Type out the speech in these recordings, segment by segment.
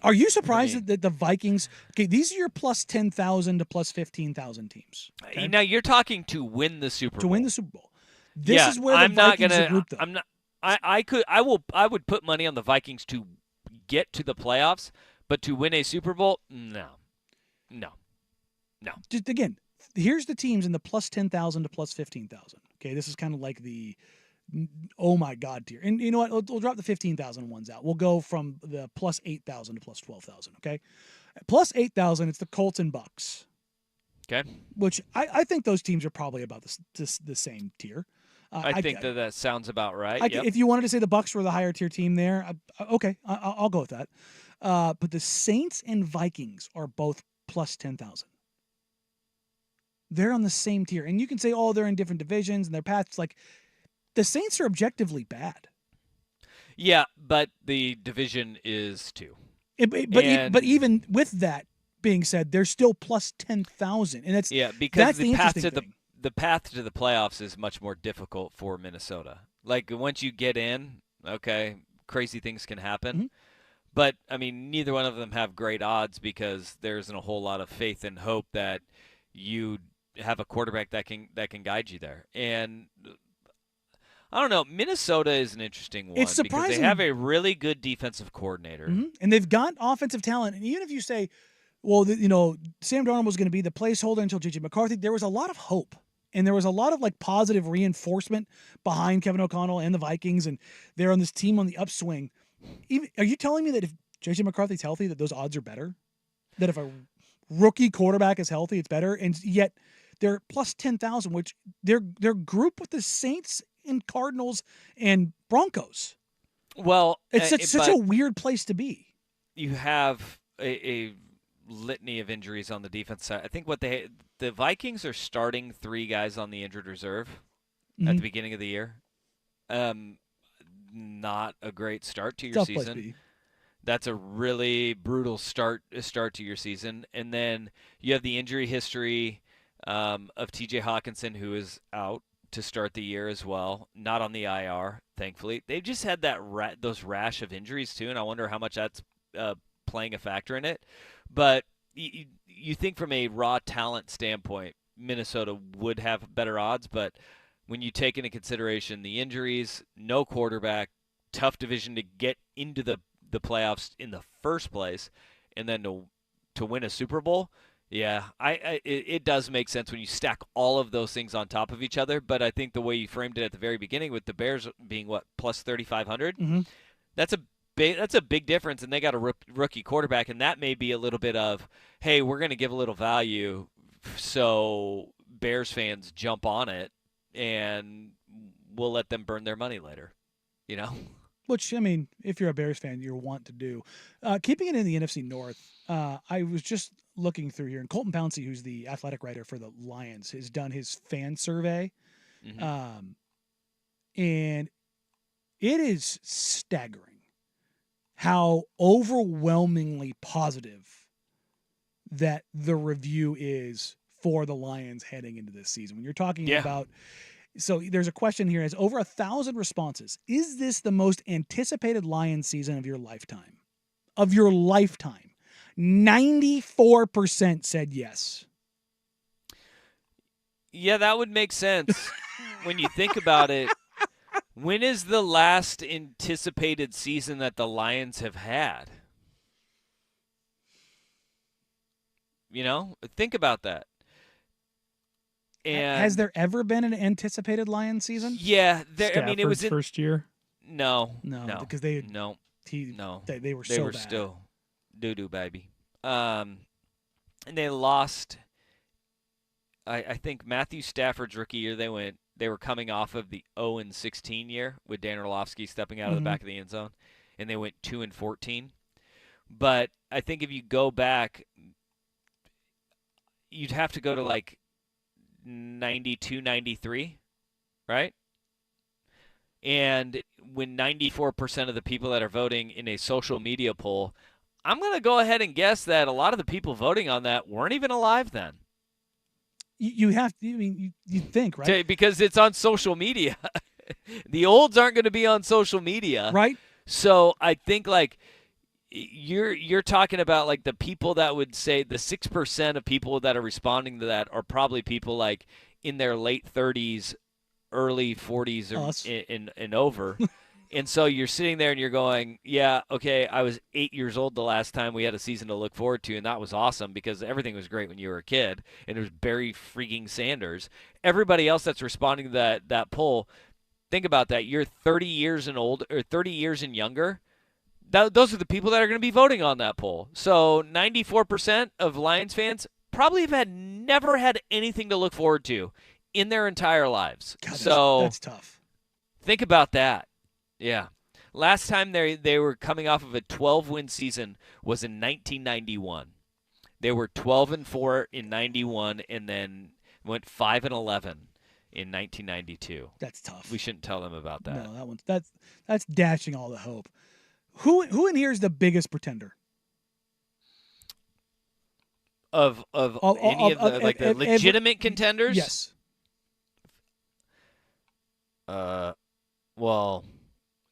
Are you surprised I mean, that the Vikings? Okay, these are your plus 10,000 to plus 15,000 teams. Okay, now you're talking to win the Super to win the Bowl. Super Bowl. This Yeah, is where the I'm not Vikings are gonna. grouped, though. I'm not. I would put money on the Vikings to get to the playoffs, but to win a Super Bowl, no, no, no. Just again, here's the teams in the plus 10,000 to plus 15,000. Okay, this is kind of like the oh my god tier. And you know what? We'll drop the 15,000 ones out. We'll go from the plus 8,000 to plus 12,000. Okay, plus 8,000, it's the Colts and Bucks, Okay, which I think those teams are probably about the same tier. I think that sounds about right. Yep. If you wanted to say the Bucks were the higher tier team there, okay, I'll go with that. But the Saints and Vikings are both plus 10,000. They're on the same tier, and you can say, oh, they're in different divisions and their paths. Like the Saints are objectively bad. Yeah, but the division is too. But even with that being said, they're still plus 10,000, and because that's the interesting thing. the path to the playoffs is much more difficult for Minnesota. Like once you get in, okay, crazy things can happen. Mm-hmm. But I mean, neither one of them have great odds because there isn't a whole lot of faith and hope that you have a quarterback that can guide you there. And I don't know, Minnesota is an interesting one It's because surprising. they have a really good defensive coordinator. Mm-hmm. And they've got offensive talent. And even if you say, well, Sam Darnold was going to be the placeholder until J.J. McCarthy, there was a lot of hope. And there was a lot of like positive reinforcement behind Kevin O'Connell and the Vikings, and they're on this team on the upswing. Are you telling me that if J.J. McCarthy's healthy, that those odds are better? That if a rookie quarterback is healthy, it's better? And yet they're plus 10,000, which they're grouped with the Saints and Cardinals and Broncos. Well, it's such a weird place to be. You have a litany of injuries on the defense side. I think the Vikings are starting 3 guys on the injured reserve at the beginning of the year. Not a great start to your season. That's a really brutal start to your season. And then you have the injury history of T.J. Hawkinson, who is out to start the year as well, not on the IR, thankfully. They've just had those rash of injuries too, and I wonder how much that's playing a factor in it. But you think from a raw talent standpoint, Minnesota would have better odds, but when you take into consideration the injuries, no quarterback, tough division to get into the playoffs in the first place, and then to win a Super Bowl, yeah, it does make sense when you stack all of those things on top of each other. But I think the way you framed it at the very beginning, with the Bears being what plus 3,500, that's a big difference, and they got a rookie quarterback, and that may be a little bit of, hey, we're going to give a little value, so Bears fans jump on it, and we'll let them burn their money later, Which, I mean, if you're a Bears fan, you want to do. Keeping it in the NFC North, I was just looking through here, and Colton Pouncey, who's the athletic writer for the Lions, has done his fan survey. And it is staggering how overwhelmingly positive that the review is for the Lions heading into this season. When you're talking about, so there's a question here, has over 1,000 responses. Is this the most anticipated Lions season of your lifetime? Of your lifetime? 94% said yes. Yeah, that would make sense when you think about it. When is the last anticipated season that the Lions have had? Think about that. And has there ever been an anticipated Lions season? Yeah, it was first year. No, because they were so bad. Still doo-doo, baby. And they lost. I think Matthew Stafford's rookie year, they were coming off of the 0-16 year with Dan Orlovsky stepping out of the back of the end zone, and they went 2-14. But I think if you go back, you'd have to go to like 92, 93, right? And when 94% of the people that are voting in a social media poll, I'm going to go ahead and guess that a lot of the people voting on that weren't even alive then. You think, right? Because it's on social media. The olds aren't going to be on social media. Right. So I think you're talking about like the people that would say the 6% of people that are responding to that are probably people like in their late 30s, early 40s, or Us. and over. And so you're sitting there and you're going, yeah, okay, I was 8 years old the last time we had a season to look forward to, and that was awesome because everything was great when you were a kid, and it was Barry freaking Sanders. Everybody else that's responding to that poll, think about that. You're 30 years and old, or 30 years and younger. Those are the people that are going to be voting on that poll. So 94% of Lions fans probably have never had anything to look forward to in their entire lives. God, so that's tough. Think about that. Yeah. Last time they were coming off of a 12-win season was in 1991. They were 12-4 in 91 and then went 5-11 in 1992. That's tough. We shouldn't tell them about that. No, that's dashing all the hope. Who in here is the biggest pretender? Of any of the legitimate contenders? Yes. Well,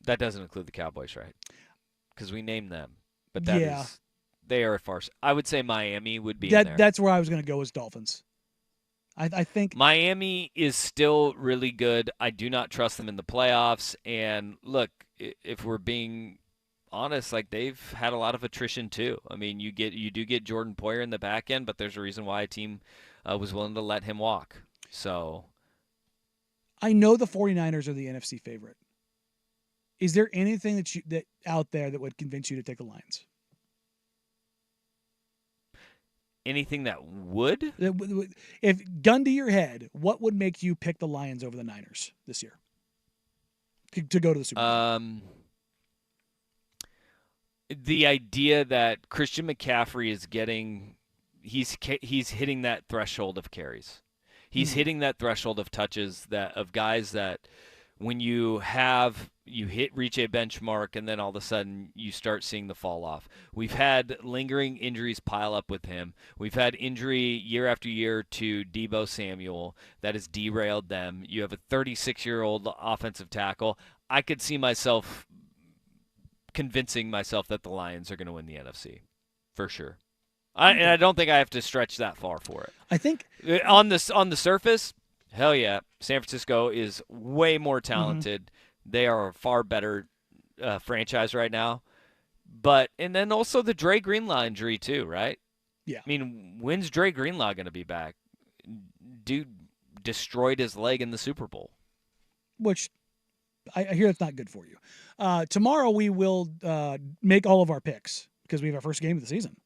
that doesn't include the Cowboys, right? Because we named them, but they are a farce. I would say Miami would be in there. That's where I was going to go, as Dolphins. I think Miami is still really good. I do not trust them in the playoffs. And look, if we're being honest, like they've had a lot of attrition too. I mean, you do get Jordan Poyer in the back end, but there's a reason why a team was willing to let him walk. So I know the 49ers are the NFC favorite. Is there anything that out there that would convince you to take the Lions? Anything that would? If gun to your head, what would make you pick the Lions over the Niners this year to go to the Super Bowl? The idea that Christian McCaffrey is he's hitting that threshold of carries. He's hitting that threshold of touches of guys that when you reach a benchmark and then all of a sudden you start seeing the fall off. We've had lingering injuries pile up with him. We've had injury year after year to Deebo Samuel that has derailed them. You have a 36-year-old offensive tackle. I could see myself convincing myself that the Lions are going to win the NFC for sure. And I don't think I have to stretch that far for it. I think on the surface, hell yeah, San Francisco is way more talented. Mm-hmm. They are a far better franchise right now. And then also the Dre Greenlaw injury too, right? Yeah. I mean, when's Dre Greenlaw going to be back? Dude destroyed his leg in the Super Bowl. Which I hear that's not good for you. Tomorrow we will make all of our picks because we have our first game of the season.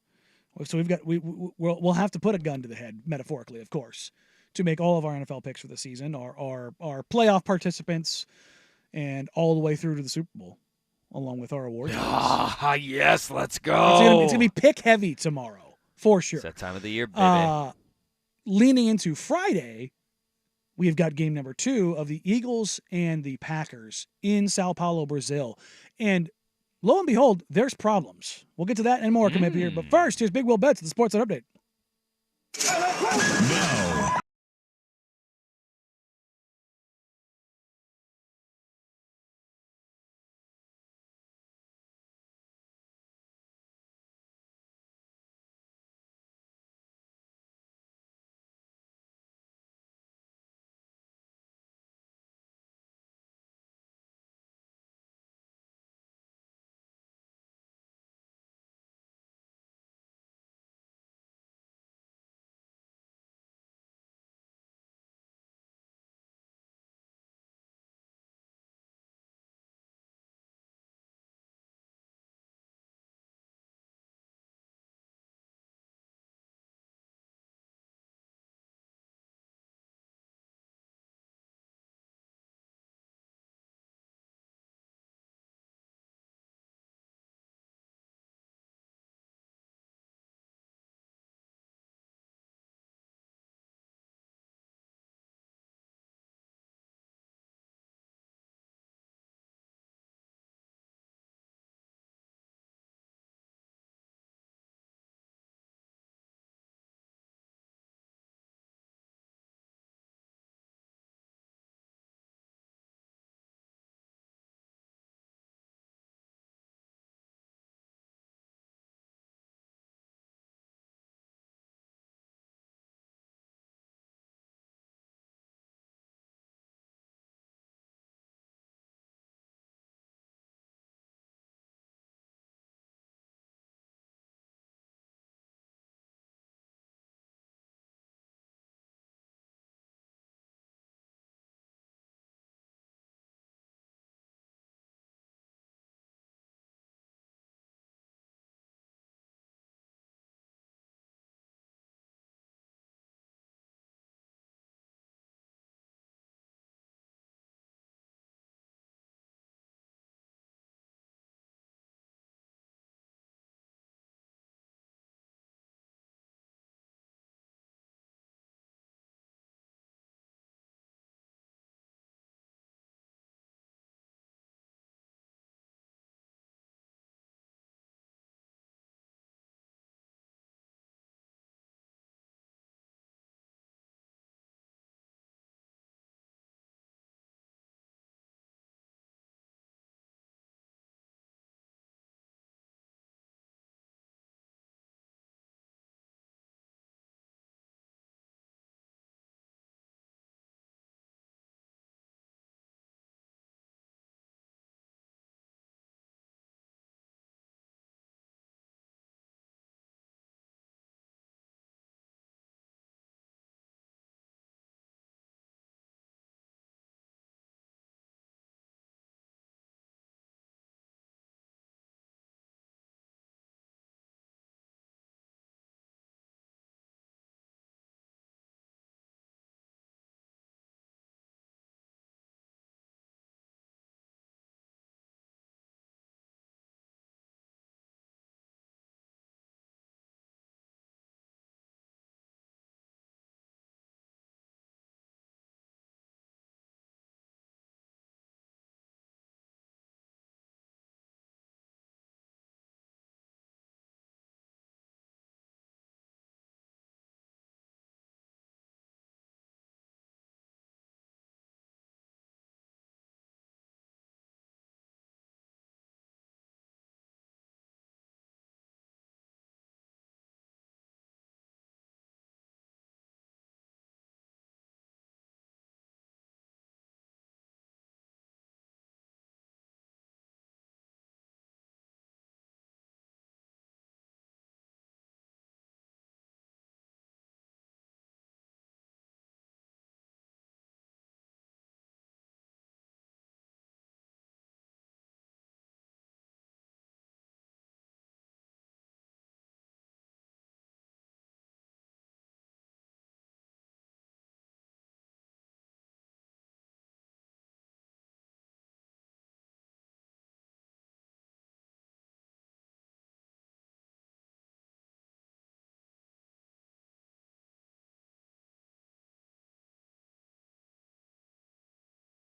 So we'll have to put a gun to the head, metaphorically, of course, to make all of our NFL picks for the season, our playoff participants, and all the way through to the Super Bowl, along with our awards. Yes, let's go. It's gonna be pick heavy tomorrow for sure. It's that time of the year, baby. Leaning into Friday, we've got game number 2 of the Eagles and the Packers in Sao Paulo, Brazil, and lo and behold, there's problems. We'll get to that and more coming up here. But first, here's Big Will Betts, the Sports Update. Now,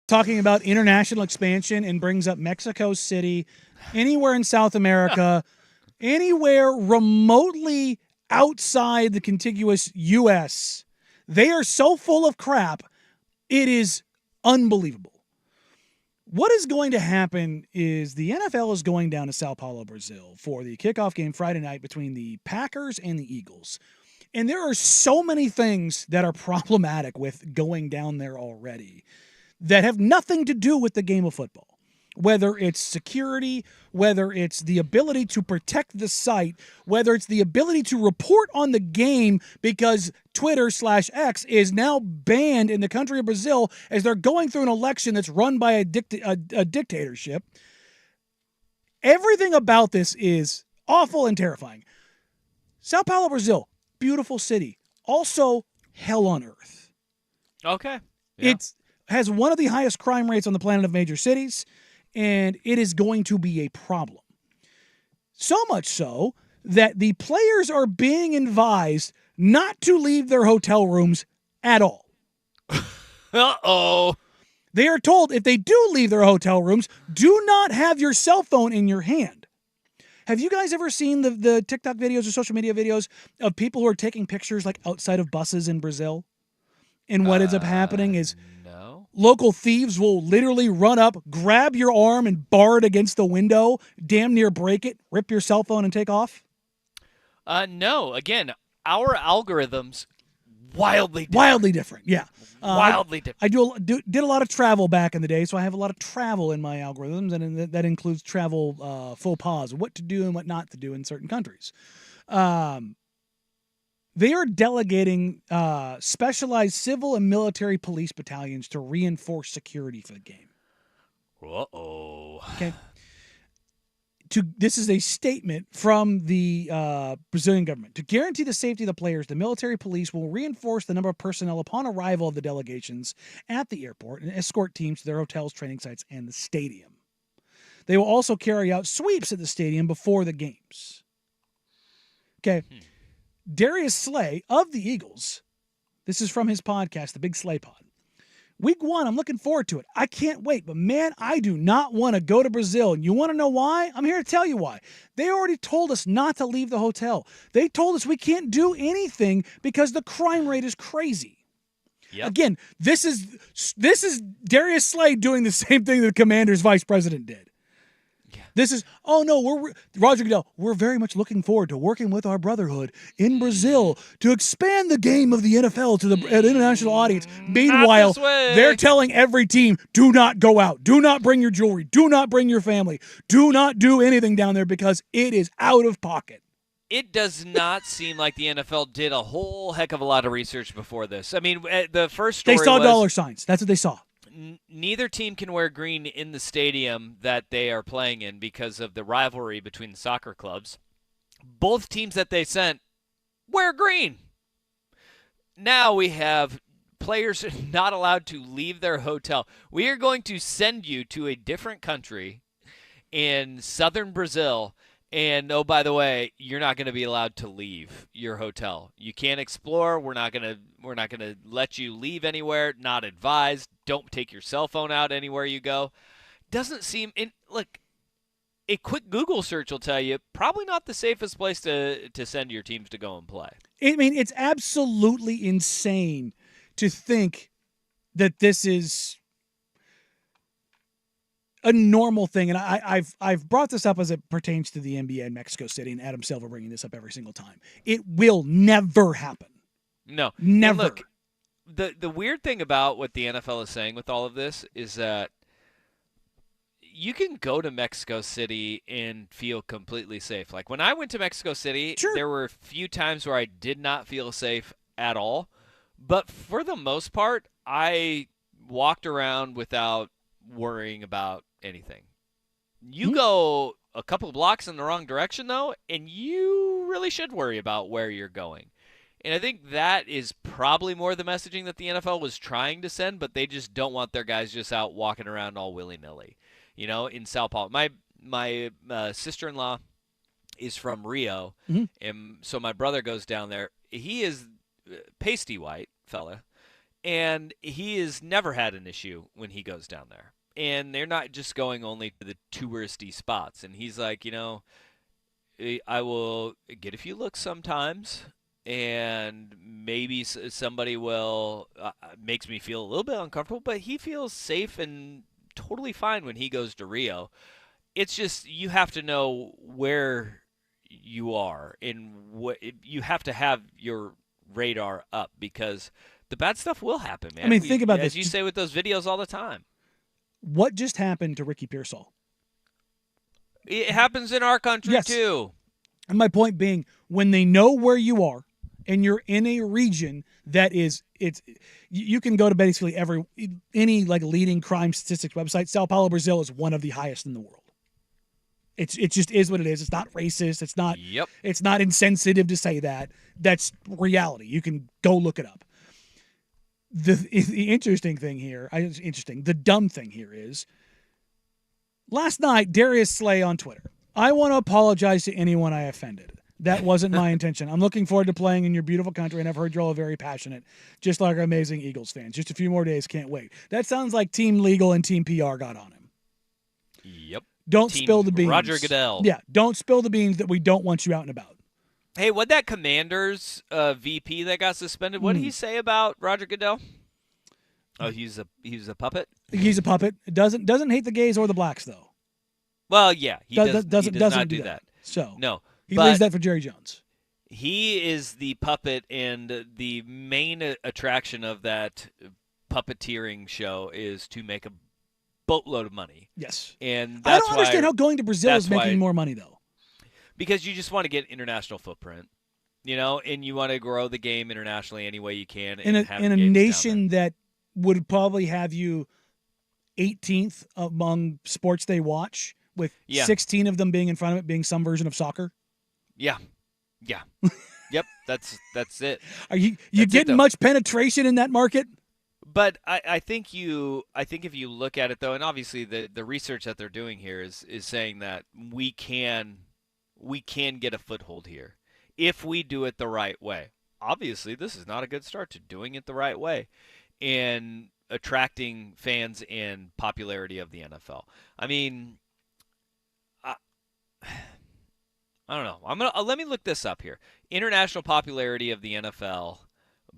talking about international expansion and brings up Mexico City, anywhere in South America, anywhere remotely outside the contiguous U.S., they are so full of crap, it is unbelievable. What is going to happen is the NFL is going down to Sao Paulo, Brazil for the kickoff game Friday night between the Packers and the Eagles. And there are so many things that are problematic with going down there already that have nothing to do with the game of football. Whether it's security, whether it's the ability to protect the site, whether it's the ability to report on the game because Twitter/X is now banned in the country of Brazil as they're going through an election that's run by a dictatorship. Everything about this is awful and terrifying. Sao Paulo, Brazil, beautiful city. Also, hell on earth. Okay. Yeah. It has one of the highest crime rates on the planet of major cities. And it is going to be a problem. So much so that the players are being advised not to leave their hotel rooms at all. Uh-oh. They are told if they do leave their hotel rooms, do not have your cell phone in your hand. Have you guys ever seen the TikTok videos or social media videos of people who are taking pictures like outside of buses in Brazil? And what ends up happening is local thieves will literally run up, grab your arm, and bar it against the window, damn near break it, rip your cell phone, and take off? No. Again, our algorithms wildly different. Yeah, wildly different. I did a lot of travel back in the day, so I have a lot of travel in my algorithms, and that includes travel faux pas, what to do and what not to do in certain countries. They are delegating specialized civil and military police battalions to reinforce security for the game. Uh-oh. Okay. This is a statement from the Brazilian government. To guarantee the safety of the players, the military police will reinforce the number of personnel upon arrival of the delegations at the airport and escort teams to their hotels, training sites, and the stadium. They will also carry out sweeps at the stadium before the games. Okay. Darius Slay of the Eagles, this is from his podcast, The Big Slay Pod. Week 1, I'm looking forward to it. I can't wait, but man, I do not want to go to Brazil. And you want to know why? I'm here to tell you why. They already told us not to leave the hotel. They told us we can't do anything because the crime rate is crazy. Yep. Again, this is Darius Slay doing the same thing the Commanders' vice president did. This is, Roger Goodell, we're very much looking forward to working with our brotherhood in Brazil to expand the game of the NFL to the international audience. Meanwhile, they're telling every team, do not go out. Do not bring your jewelry. Do not bring your family. Do not do anything down there because it is out of pocket. It does not seem like the NFL did a whole heck of a lot of research before this. I mean, the first story they saw dollar signs. That's what they saw. Neither team can wear green in the stadium that they are playing in because of the rivalry between the soccer clubs. Both teams that they sent wear green. Now we have players not allowed to leave their hotel. We are going to send you to a different country in southern Brazil. And, oh, by the way, you're not going to be allowed to leave your hotel. You can't explore. We're not going to let you leave anywhere. Not advised. Don't take your cell phone out anywhere you go. Doesn't seem look. A quick Google search will tell you probably not the safest place to send your teams to go and play. I mean, it's absolutely insane to think that this is a normal thing, and I've brought this up as it pertains to the NBA in Mexico City, and Adam Silver bringing this up every single time. It will never happen. No, never. And look, the weird thing about what the NFL is saying with all of this is that you can go to Mexico City and feel completely safe. Like when I went to Mexico City, sure, there were a few times where I did not feel safe at all, but for the most part, I walked around without worrying about anything. You go a couple blocks in the wrong direction, though, and you really should worry about where you're going. And I think that is probably more the messaging that the NFL was trying to send, but they just don't want their guys just out walking around all willy-nilly. You know, in Sao Paulo. My sister-in-law is from Rio, and so my brother goes down there. He is pasty white fella, And he has never had an issue when he goes down there. And they're not just going only to the touristy spots. And he's like, I will get a few looks sometimes, and maybe somebody will makes me feel a little bit uncomfortable, but he feels safe and totally fine when he goes to Rio. It's just you have to know where you are and what you have to have your radar up, because the bad stuff will happen, man. I mean, think about this. As you say with those videos all the time. What just happened to Ricky Pearsall? It happens in our country too. And my point being, when they know where you are and you're in a region that you can go to basically any like leading crime statistics website. Sao Paulo, Brazil is one of the highest in the world. It just is what it is. It's not racist. It's not. Yep. It's not insensitive to say that. That's reality. You can go look it up. The interesting thing here, the dumb thing here is, last night, Darius Slay on Twitter. I want to apologize to anyone I offended. That wasn't my intention. I'm looking forward to playing in your beautiful country, and I've heard you're all very passionate, just like our amazing Eagles fans. Just a few more days, can't wait. That sounds like Team Legal and Team PR got on him. Yep. Don't Team spill the beans. Roger Goodell. Yeah, don't spill the beans that we don't want you out and about. Hey, what that Commanders VP that got suspended? What did he say about Roger Goodell? Oh, he's a puppet. He's a puppet. Doesn't hate the gays or the blacks though. Well, yeah, he does not do that. that. So no, he leaves that for Jerry Jones. He is the puppet, and the main attraction of that puppeteering show is to make a boatload of money. Yes, and I don't understand how going to Brazil is making more money though. Because you just want to get international footprint, and you want to grow the game internationally any way you can. In a nation that would probably have you 18th among sports they watch, with 16 of them being in front of it being some version of soccer. Yeah. Yep, that's it. Are you getting much penetration in that market? But I think if you look at it though, and obviously the research that they're doing here is saying that we can get a foothold here if we do it the right way. Obviously, this is not a good start to doing it the right way and attracting fans and popularity of the NFL. I mean, I don't know. Let me look this up here. International popularity of the NFL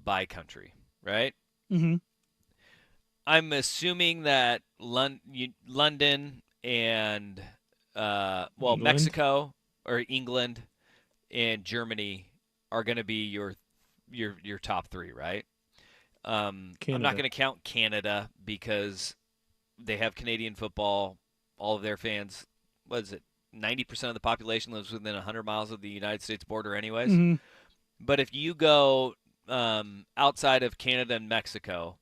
by country, right? Mm-hmm. I'm assuming that London and England? Mexico or England and Germany are going to be your top three, right? I'm not going to count Canada because they have Canadian football. All of their fans, what is it? 90% of the population lives within 100 miles of the United States border anyways. Mm-hmm. But if you go outside of Canada and Mexico,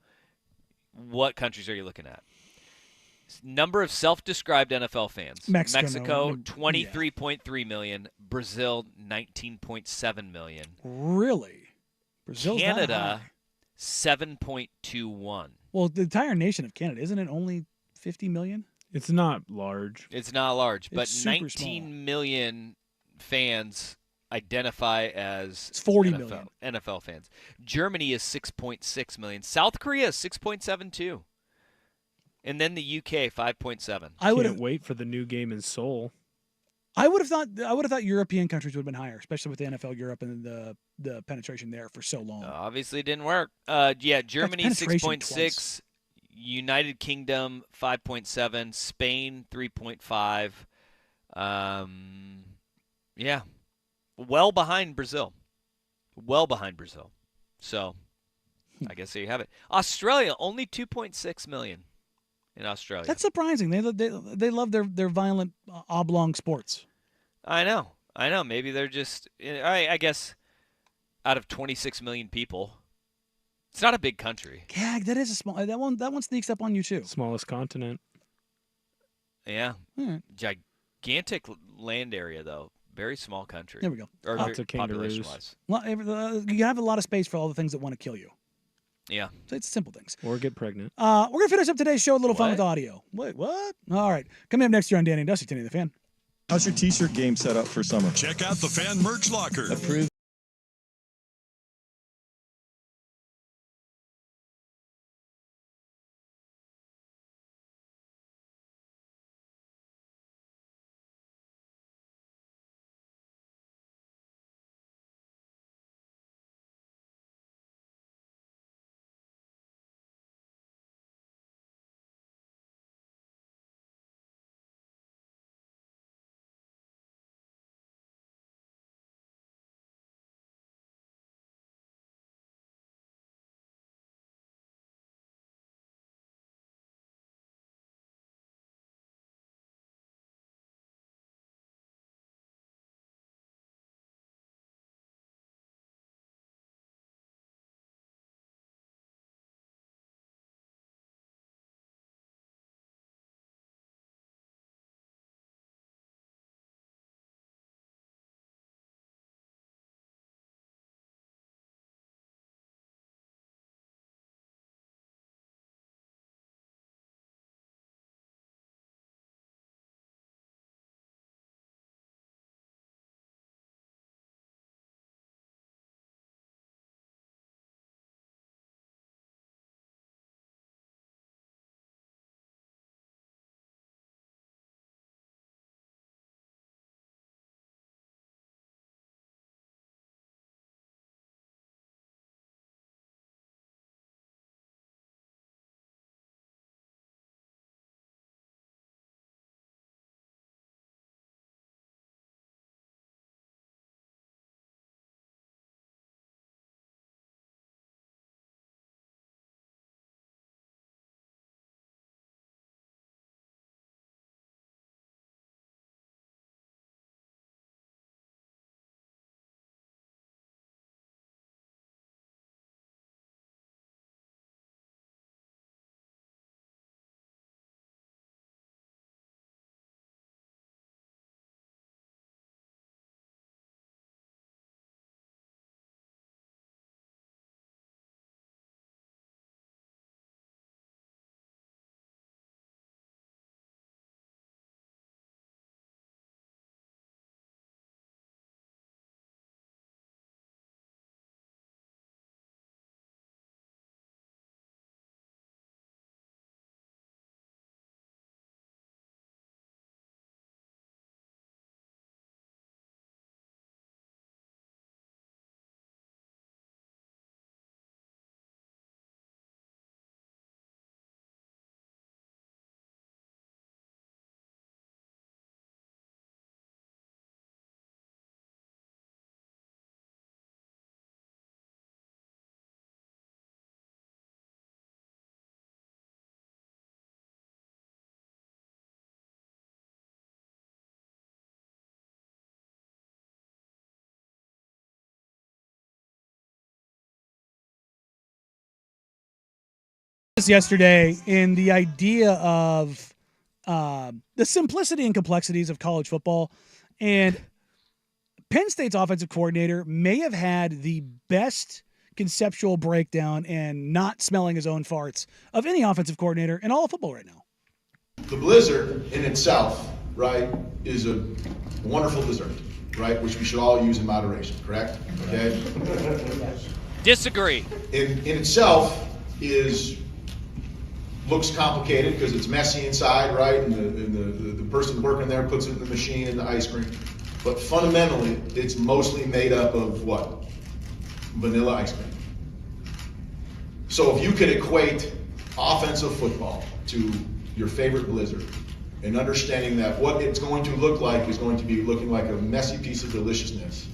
what countries are you looking at? Number of self-described NFL fans. Mexico 23.3 million. Brazil, 19.7 million. Really? Brazil's Canada, 7.21. Well, the entire nation of Canada, isn't it only 50 million? It's not large. It's not large, but It's 19 million fans identify as it's 40 million NFL fans. Germany is 6.6 million. South Korea is 6.72. And then the UK 5.7. I can't wait for the new game in Seoul. I would have thought European countries would have been higher, especially with the NFL Europe and the penetration there for so long. Obviously it didn't work. Germany 6.6, United Kingdom 5.7, Spain 3.5. Well behind Brazil. So, I guess there you have it. Australia only 2.6 million. In Australia. That's surprising. They love their violent oblong sports. I know. Maybe they're just. I guess out of 26 million people, it's not a big country. Gag, that is a small. That one sneaks up on you too. Smallest continent. Yeah. Right. Gigantic land area though. Very small country. There we go. Or lots of kangaroos. Population-wise. You have a lot of space for all the things that want to kill you. Yeah. So it's simple things. Or get pregnant. We're going to finish up today's show with a little fun with audio. Wait, what? All right. Coming up next year on Danny and Dusty, Danny the Fan. How's your t-shirt game set up for summer? Check out the Fan Merch Locker. Approved. This yesterday in the idea of the simplicity and complexities of college football, and Penn State's offensive coordinator may have had the best conceptual breakdown and not smelling his own farts of any offensive coordinator in all of football right now. The blizzard in itself, right, is a wonderful dessert, right, which we should all use in moderation, correct? Okay? Disagree. In itself looks complicated because it's messy inside, right, and the person working there puts it in the machine and the ice cream. But fundamentally, it's mostly made up of what? Vanilla ice cream. So if you could equate offensive football to your favorite blizzard, and understanding that what it's going to look like is going to be looking like a messy piece of deliciousness,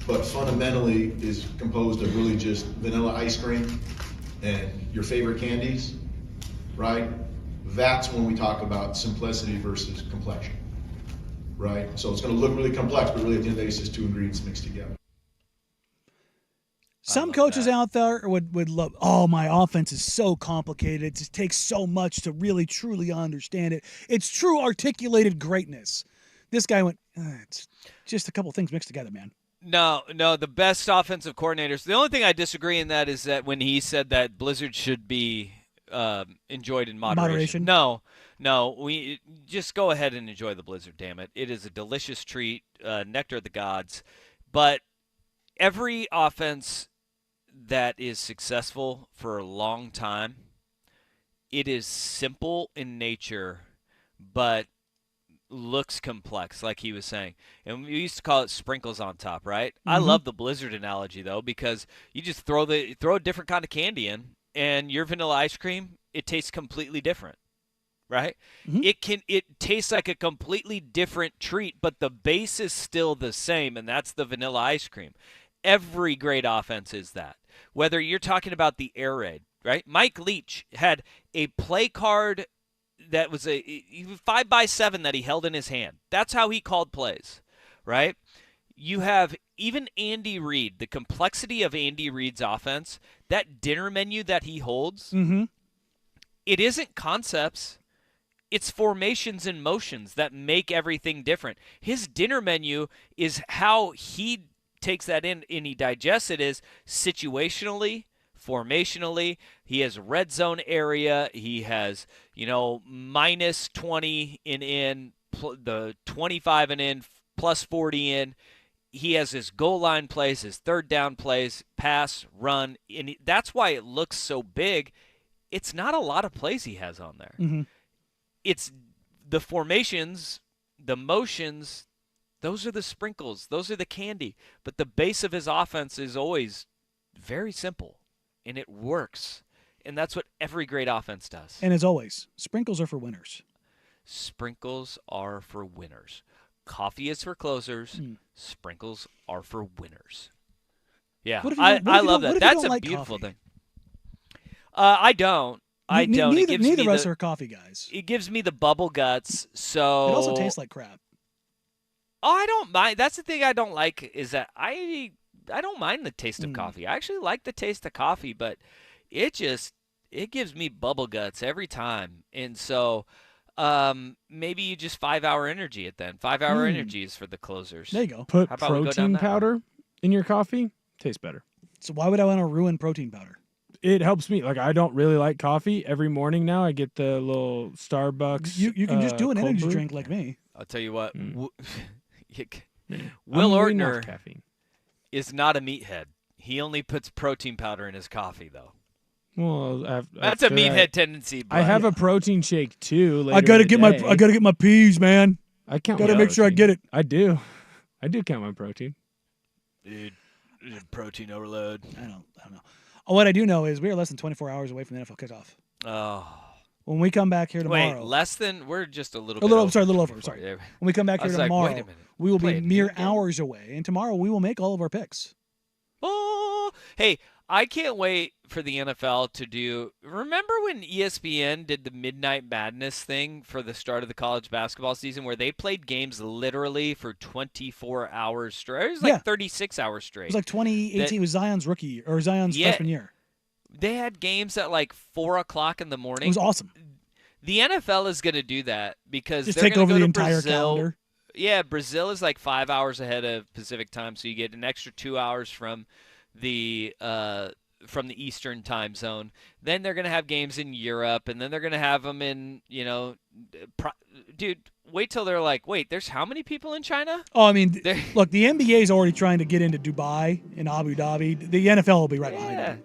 but fundamentally is composed of really just vanilla ice cream and your favorite candies, right? That's when we talk about simplicity versus complexion, right? So it's going to look really complex, but really at the end of the day, it's just two ingredients mixed together. Some coaches out there would love, oh, my offense is so complicated. It just takes so much to really, truly understand it. It's true articulated greatness. This guy went, it's just a couple things mixed together, man. No, the best offensive coordinators. The only thing I disagree in that is that when he said that Blizzard should be enjoyed in moderation. No, we just go ahead and enjoy the Blizzard, damn it. It is a delicious treat, nectar of the gods. But every offense that is successful for a long time, it is simple in nature, but looks complex, like he was saying. And we used to call it sprinkles on top, right? I love the Blizzard analogy, though, because you just throw a different kind of candy in, and your vanilla ice cream, it tastes completely different, right? It tastes like a completely different treat, but the base is still the same, and that's the vanilla ice cream. Every great offense is that. Whether you're talking about the air raid, right? Mike Leach had a play card that was a 5x7 that he held in his hand. That's how he called plays, right? You have even Andy Reid, the complexity of Andy Reid's offense, that dinner menu that he holds, it isn't concepts. It's formations and motions that make everything different. His dinner menu is how he takes that in and he digests it is situationally, formationally. He has red zone area. He has, minus 20 in, the 25 and in, plus 40 in. He has his goal line plays, his third down plays, pass, run. And that's why it looks so big. It's not a lot of plays he has on there. It's the formations, the motions. Those are the sprinkles. Those are the candy. But the base of his offense is always very simple, and it works. And that's what every great offense does. And as always, sprinkles are for winners. Sprinkles are for winners. Coffee is for closers. Sprinkles are for winners. Yeah, I love that. That's a beautiful thing. I don't. I don't. Neither of us are coffee guys. It gives me the bubble guts. So it also tastes like crap. Oh, I don't mind. That's the thing I don't like is that I don't mind the taste of coffee. I actually like the taste of coffee, but it gives me bubble guts every time. And so maybe you just 5-hour energy it then. 5-hour energy is for the closers. There you go. Put protein powder in your coffee. Tastes better. So why would I want to ruin protein powder? It helps me. Like, I don't really like coffee. Every morning now I get the little Starbucks. You can just do an energy brew. drink like me. I'll tell you what. Will Ortner is not a meathead. He only puts protein powder in his coffee, though. Well, that's a meathead tendency. I have a protein shake too. I gotta get my peas, man. I count. Gotta make sure I get it. I do count my protein. Dude, protein overload. I don't know. What I do know is we are less than 24 hours away from the NFL kickoff. Oh. When we come back here tomorrow. Wait, less than? We're just a little over. Sorry. When we come back here tomorrow, we will be mere hours away. And tomorrow we will make all of our picks. Oh, hey, I can't wait for the NFL to do. Remember when ESPN did the Midnight Madness thing for the start of the college basketball season where they played games literally for 24 hours straight? It was like 36 hours straight. It was like 2018 was Zion's freshman year. They had games at like 4 o'clock in the morning. It was awesome. The NFL is going to do that because Just they're take gonna over go the to entire Brazil. calendar. Yeah, Brazil is like 5 hours ahead of Pacific time, so you get an extra 2 hours from the Eastern time zone. Then they're going to have games in Europe, and then they're going to have them in, dude, wait till they're like, wait, there's how many people in China? Oh, I mean, They're- look, the NBA is already trying to get into Dubai and Abu Dhabi. The NFL will be right behind Yeah. them.